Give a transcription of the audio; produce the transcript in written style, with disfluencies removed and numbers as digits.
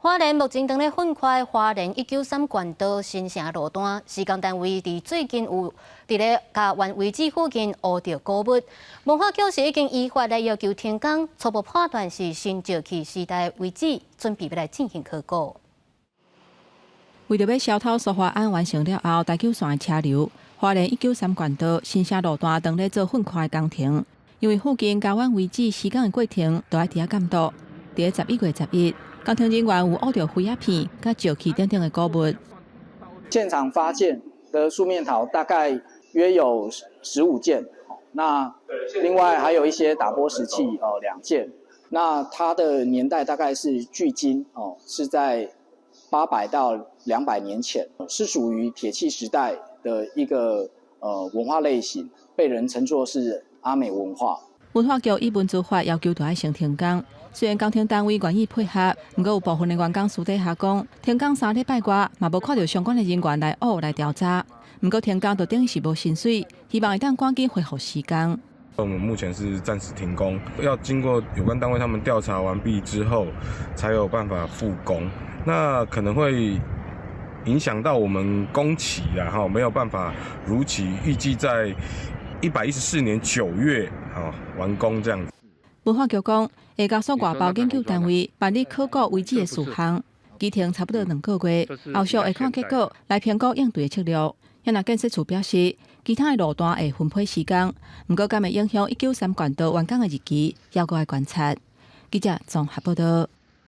花莲目前正在分开花莲193县道新城路段，施工单位伫最近有伫咧甲原遗址附近挖到古物，文化局是已经依法来要求停工，初步判断是新石器时代遗址，准备要来进行考古。为着要消透疏花案完成了后，大桥线的车流，花莲193县道新城路段正在做分开工程，因为附近交原遗址施工的过程都要伫遐监督。伫11月11日。工程人员有挖到灰鸦片、甲石器等等的古物。现场发现的树面陶大概约有15件，那另外还有一些打玻石器2件。那它的年代大概是距今是在800到200年前，是属于铁器时代的一个文化类型，被人称作是阿美文化。文化局以文资法要求就要先停工。虽然工程单位愿意配合，不过有部分的员工私底下讲，停工3礼拜外，嘛无看到相关的人员来来调查。不过停工就等于是无薪水，希望会当赶紧恢复施工。我们目前是暂时停工，要经过有关单位他们调查完毕之后，才有办法复工。那可能会影响到我们工期啦，没有办法如期预计在114年9月完工这样子。文化局讲，会交所外包研究单位办理考古遗址的事项，期停差不多2个月，后续会看结果来评估应对的策略。也若建设处表示，其他的路段会分配施工，不过敢会影响193县道完工的日期，要搁来观察。记者综合报道。